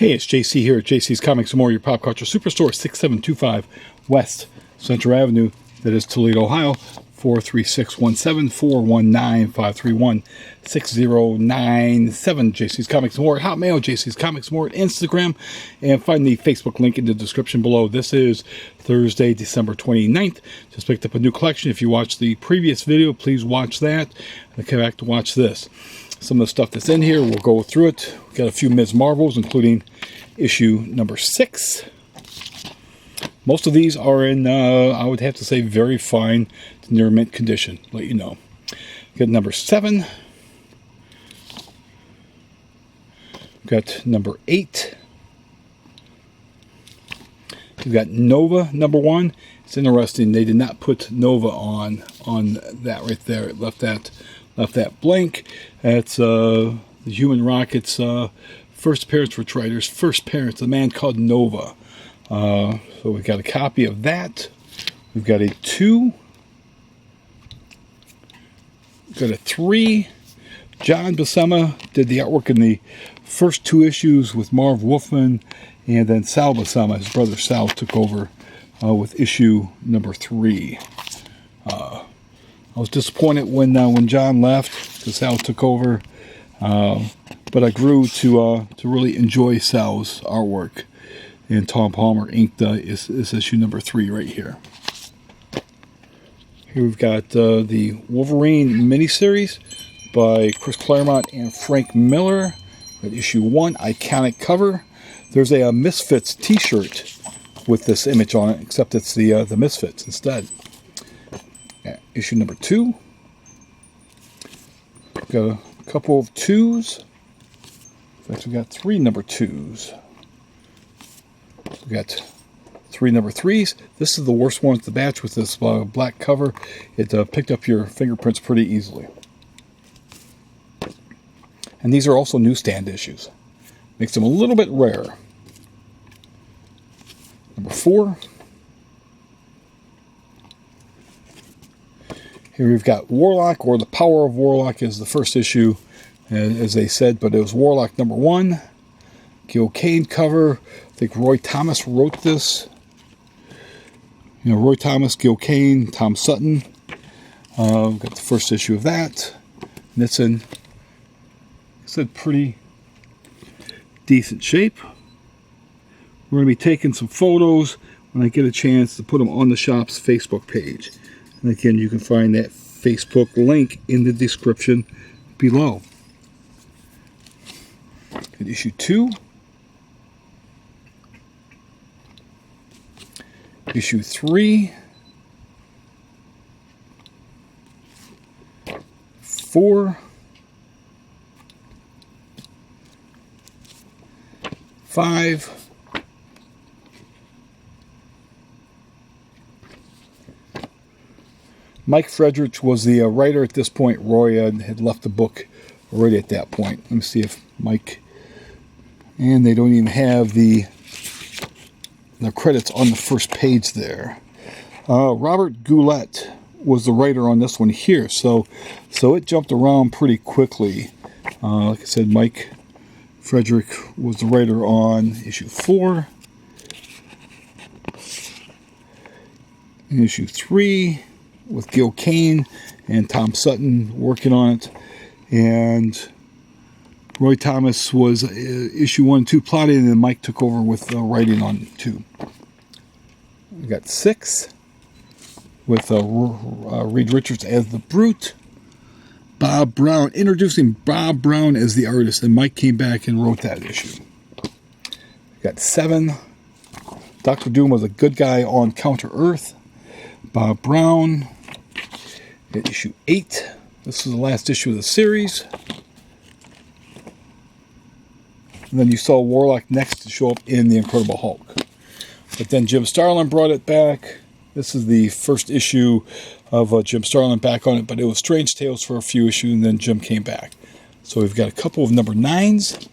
Hey, it's JC here at JC's Comics and More, your pop culture superstore, 6725 West Central Avenue. That is Toledo, Ohio, 43617-419-531-6097. JC's Comics and More at Hotmail, JC's Comics and More at Instagram, and find the Facebook link in the description below. This is Thursday, December 29th. Just picked up a new collection. If you watched the previous video, please watch that and come back to watch this. Some of the stuff that's in here, we'll go through it. We've got a few Ms. Marvels, including issue number 6. Most of these are in, I would have to say, very fine to near mint condition. Let you know. Got number 7. Got number 8. We've got Nova number 1. It's interesting. They did not put Nova on that right there. It left that blank. That's the Human Rocket's first appearance for Triders. First appearance, a man called Nova. So we've got a copy of that. We've got a 2. We've got a 3. John Buscema did the artwork in the first 2 issues with Marv Wolfman, and then Sal Buscema, his brother Sal, took over with issue number 3. I was disappointed when John left because Sal took over, but I grew to really enjoy Sal's artwork. And Tom Palmer inked is issue number 3 right here. Here we've got the Wolverine miniseries by Chris Claremont and Frank Miller. Got issue 1, iconic cover. There's a Misfits t-shirt with this image on it, except it's the Misfits instead. Issue number 2. Got a couple of 2s. In fact, we got 3 number 2s. We got 3 number 3s. This is the worst one of the batch with this black cover. It picked up your fingerprints pretty easily. And these are also newsstand issues. Makes them a little bit rare. Number 4. Here we've got Warlock, or The Power of Warlock is the first issue, as they said, but it was Warlock number 1. Gil Kane cover. I think Roy Thomas wrote this. You know, Roy Thomas, Gil Kane, Tom Sutton. Got the first issue of that. And it's in, pretty decent shape. We're going to be taking some photos when I get a chance to put them on the shop's Facebook page. And again, you can find that Facebook link in the description below. Got issue 2. Issue 3. 4. 5. Mike Friedrich was the writer at this point. Roy had left the book already at that point. Let me see if Mike... And they don't even have the credits on the first page there. Robert Goulet was the writer on this one here. So it jumped around pretty quickly. Like I said, Mike Friedrich was the writer on issue 4. And issue 3. With Gil Kane and Tom Sutton working on it. And Roy Thomas was issue 1 and 2 plotting, and then Mike took over with writing on 2. We got 6 with Reed Richards as the Brute. Bob Brown, introducing Bob Brown as the artist, and Mike came back and wrote that issue. We got 7. Dr. Doom was a good guy on Counter-Earth. Bob Brown. At issue 8. This is the last issue of the series. And then you saw Warlock next to show up in The Incredible Hulk. But then Jim Starlin brought it back. This is the first issue of Jim Starlin back on it, but it was Strange Tales for a few issues, and then Jim came back. So we've got a couple of number 9s.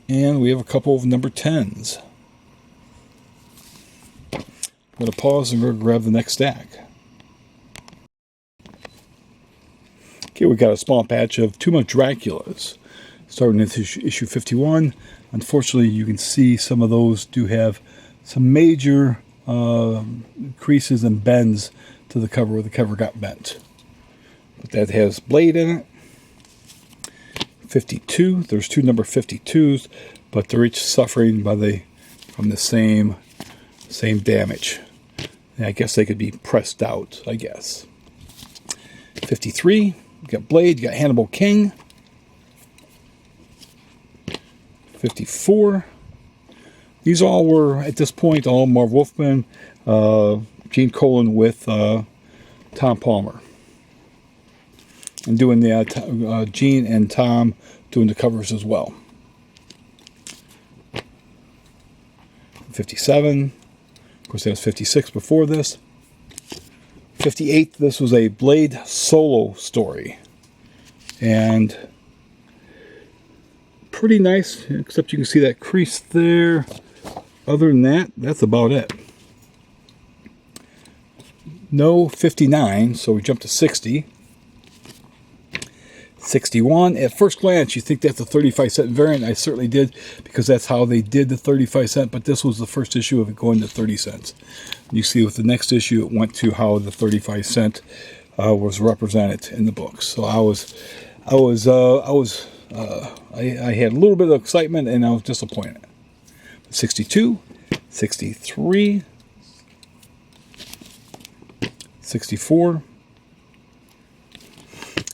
And we have a couple of number 10s. I'm going to pause and go grab the next stack. Okay, we got a small batch of 2 more Draculas. starting with issue 51. Unfortunately, you can see some of those do have some major creases and bends to the cover where the cover got bent. But that has Blade in it. 52. There's two number 52s, but they're each suffering from the same damage. And I guess they could be pressed out, I guess. 53. You got Blade, you got Hannibal King. 54. These all were, at this point, all Marv Wolfman, Gene Colan with Tom Palmer. And doing the, Gene and Tom doing the covers as well. 57. Of course, that was 56 before this. 58, this was a Blade solo story. And pretty nice, except you can see that crease there. Other than that, that's about it. No 59, so we jumped to 60. 61. At first glance, you think that's a 35-cent variant. I certainly did, because that's how they did the 35-cent, but this was the first issue of it going to 30 cents. You see with the next issue, it went to how the 35-cent was represented in the books. So I had a little bit of excitement, and I was disappointed. 62, 63, 64,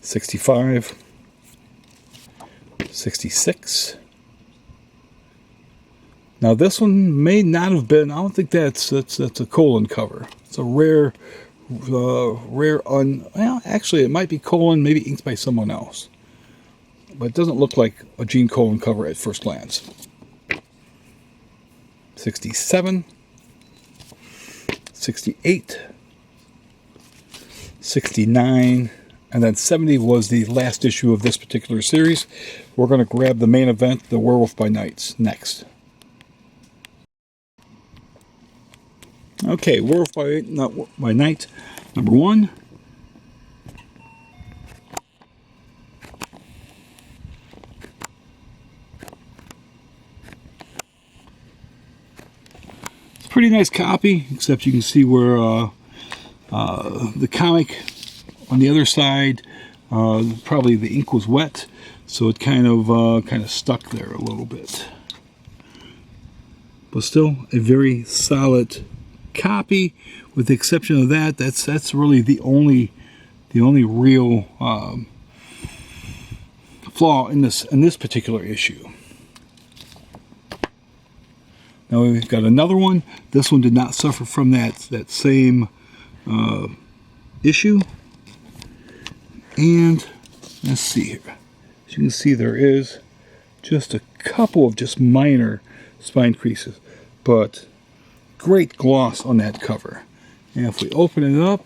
65, 66. Now this one may not have been, I don't think that's a Colan cover. It's a rare, well, actually it might be Colan, maybe inked by someone else. But it doesn't look like a Gene Colan cover at first glance. 67, 68, 69, and then 70 was the last issue of this particular series. We're going to grab the main event, the Werewolf by Nights, next. Okay, Werewolf by Night, number 1. It's a pretty nice copy, except you can see where the comic on the other side, probably the ink was wet, so it kind of stuck there a little bit. But still, a very solid copy. With the exception of that, that's really the only real flaw in this particular issue. Now we've got another one. This one did not suffer from that same issue. And let's see here. As you can see, there is just a couple of just minor spine creases, but great gloss on that cover. And if we open it up,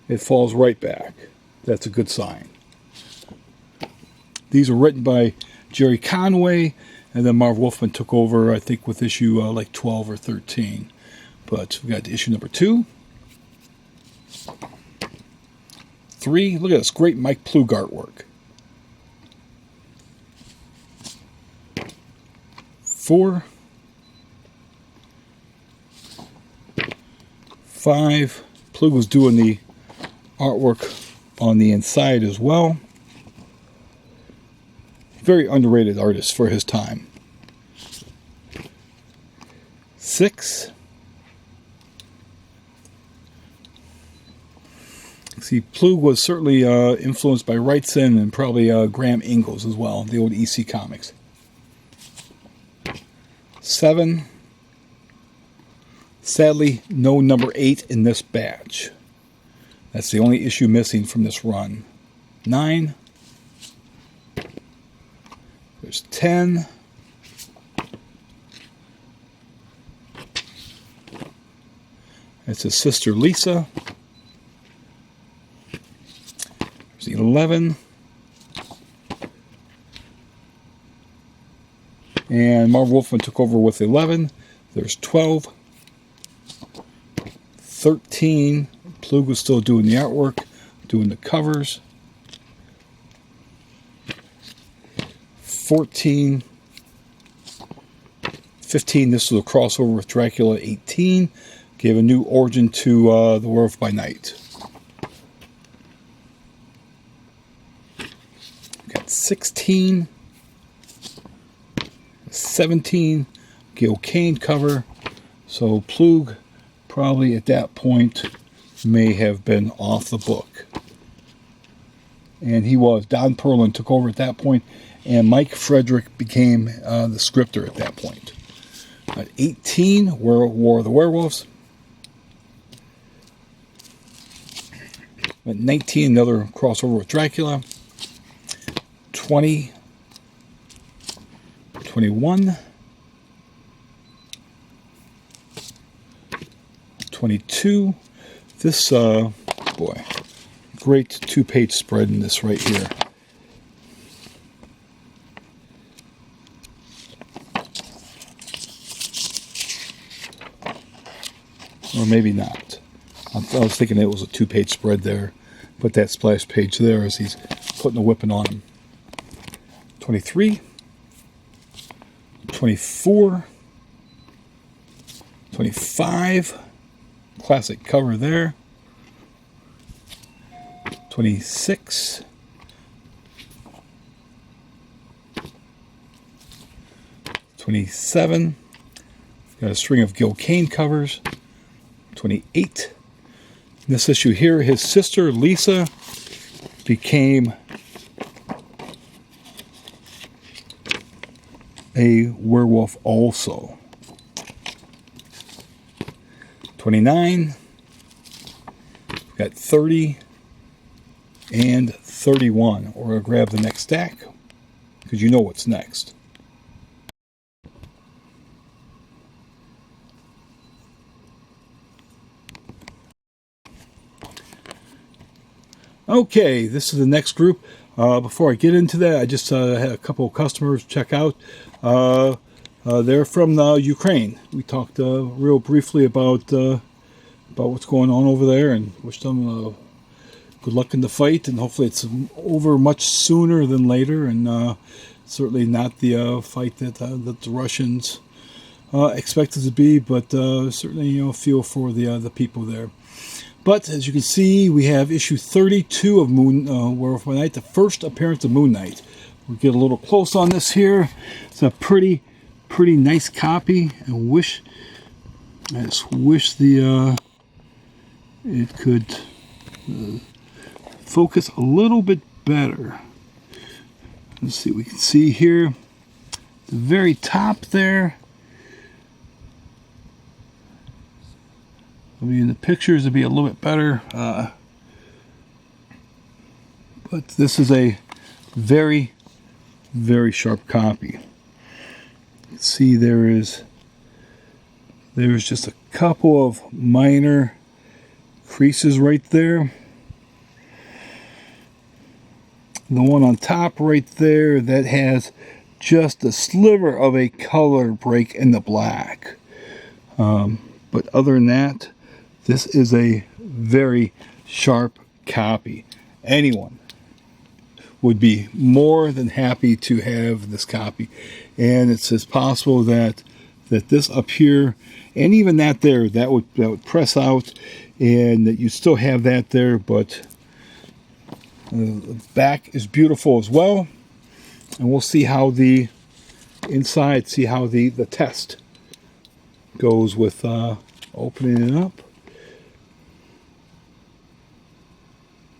it falls right back. That's a good sign. These are written by Jerry Conway, and then Marv Wolfman took over, I think, with issue like 12 or 13. But we got issue number 2. 3, look at this great Mike Plug artwork. 4, 5, Plug was doing the artwork on the inside as well. Very underrated artist for his time. 6, see, Plug was certainly influenced by Wrightson and probably Graham Ingalls as well, the old EC Comics. 7, sadly, no number 8 in this batch. That's the only issue missing from this run. 9, there's 10, it's his sister Lisa. 11, and Marv Wolfman took over with 11. There's 12, 13. Plug was still doing the artwork, doing the covers. 14, 15, this was a crossover with Dracula. 18, gave a new origin to the Werewolf by Night. Got 16, 17, Gil Kane cover. So Plug probably at that point may have been off the book. And he was. Don Perlin took over at that point, and Mike Frederick became the scripter at that point. At 18, War of the Werewolves. At 19, another crossover with Dracula. 20, 21, 22. This, boy, great two-page spread in this right here. Or maybe not. I was thinking it was a two-page spread there. Put that splash page there as he's putting the whipping on him. 23, 24, 25, classic cover there. 26, 27, got a string of Gil Kane covers. 28. In this issue here, his sister Lisa became a werewolf also. 29. We've got 30 and 31. We're going to grab the next stack because you know what's next. Okay, this is the next group. Before I get into that, I just had a couple of customers check out. They're from Ukraine. We talked real briefly about what's going on over there, and wish them good luck in the fight. And hopefully, it's over much sooner than later, and certainly not the fight that the Russians expected to be. But certainly, feel for the people there. But as you can see, we have issue 32 of Werewolf by Night, the first appearance of Moon Knight. We'll get a little close on this here. It's a pretty nice copy. I just wish the it could focus a little bit better. Let's see. We can see here the very top there. Maybe in the pictures it'd be a little bit better, but this is a very sharp copy. See, there's just a couple of minor creases right there. The one on top right there, that has just a sliver of a color break in the black. But other than that, this is a very sharp copy. Anyone would be more than happy to have this copy. And it's possible that this up here, and even that there, that would press out, and that you still have that there, but the back is beautiful as well. And we'll see how the inside, see how the test goes with opening it up.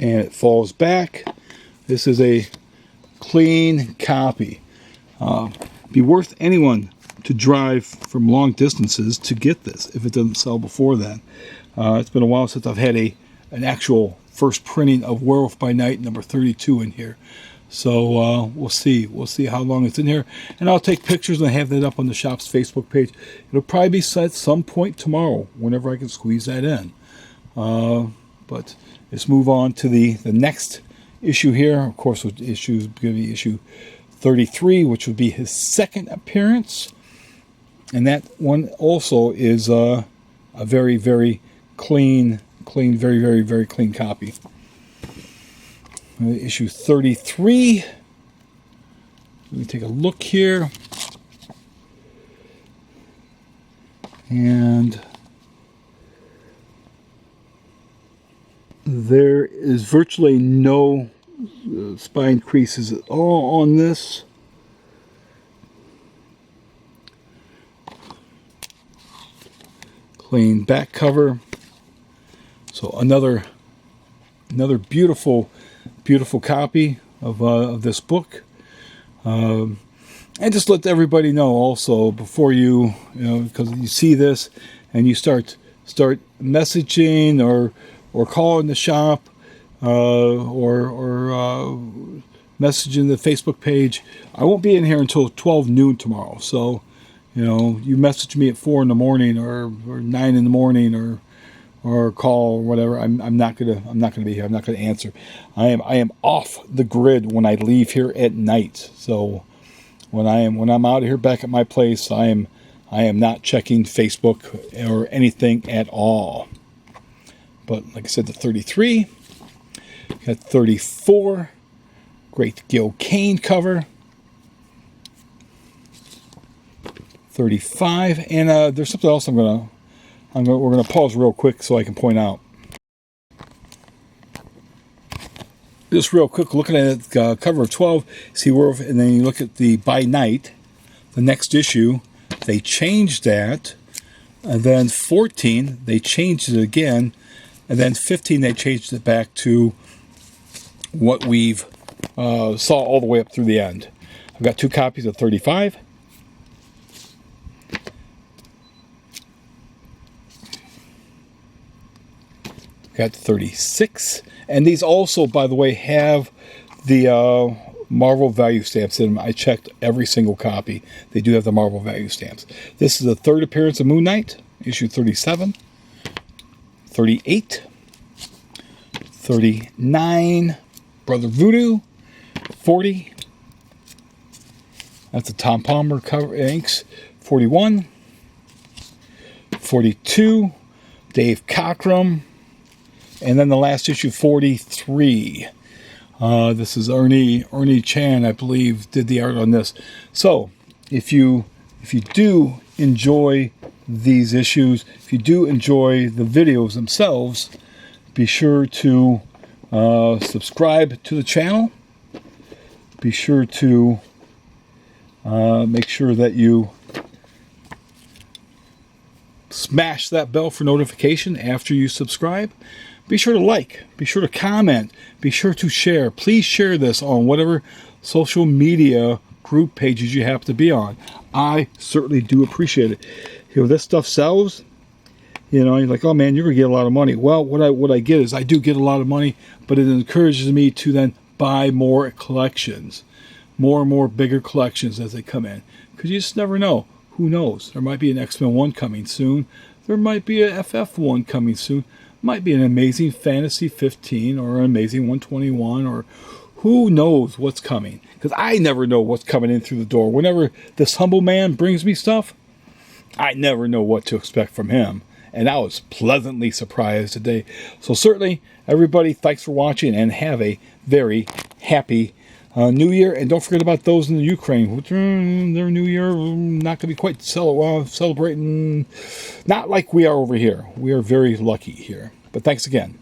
And it falls back. This is a clean copy. Be worth anyone to drive from long distances to get this if it doesn't sell before then. It's been a while since I've had an actual first printing of Werewolf by Night number 32 in here. So we'll see how long it's in here, and I'll take pictures and have that up on the shop's Facebook page. It'll probably be set some point tomorrow, whenever I can squeeze that in. But let's move on to the next issue here. Of course, issue is going to be issue 33, which would be his second appearance, and that one also is a very clean, very clean copy. Issue 33. Let me take a look here. And there is virtually no spine creases at all on this. Clean back cover. So another beautiful copy of this book. And just let everybody know also before you know, because you see this and you start messaging or calling the shop or messaging the Facebook page. I won't be in here until 12 noon tomorrow. So, you know, you message me at 4 in the morning or 9 in the morning or call or whatever. I'm not gonna be here. I'm not gonna answer. I am off the grid when I leave here at night. So when I'm out here back at my place, I am not checking Facebook or anything at all. But like I said, the 33, got 34, great Gil Kane cover. 35, and there's something else we're gonna pause real quick so I can point out. Just real quick, looking at the cover of 12, see Werewolf, and then you look at the By Night, the next issue, they changed that, and then 14, they changed it again, and then 15, they changed it back to what we've saw all the way up through the end. I've got 2 copies of 35. Got 36, and these also, by the way, have the Marvel value stamps in them. I checked every single copy. They do have the Marvel value stamps. This is the 3rd appearance of Moon Knight, issue 37, 38, 39, Brother Voodoo, 40. That's the Tom Palmer cover inks. 41, 42, Dave Cockrum. And then the last issue, 43. This is Ernie Chan, I believe, did the art on this. So, if you do enjoy these issues, if you do enjoy the videos themselves, be sure to subscribe to the channel. Be sure to make sure that you smash that bell for notification after you subscribe. Be sure to like, be sure to comment, be sure to share. Please share this on whatever social media group pages you happen to be on. I certainly do appreciate it. You know, this stuff sells. You know, you're like, oh man, you're gonna get a lot of money. Well, what I get is I do get a lot of money, but it encourages me to then buy more collections, more and more bigger collections as they come in. Because you just never know. Who knows? There might be an X-Men 1 coming soon. There might be a FF1 coming soon. Might be an Amazing Fantasy 15 or an Amazing 121, or who knows what's coming. Because I never know what's coming in through the door. Whenever this humble man brings me stuff, I never know what to expect from him. And I was pleasantly surprised today. So certainly, everybody, thanks for watching and have a very happy New Year. And don't forget about those in the Ukraine. Their New Year not going to be quite celebrating, not like we are over here. We are very lucky here. But thanks again.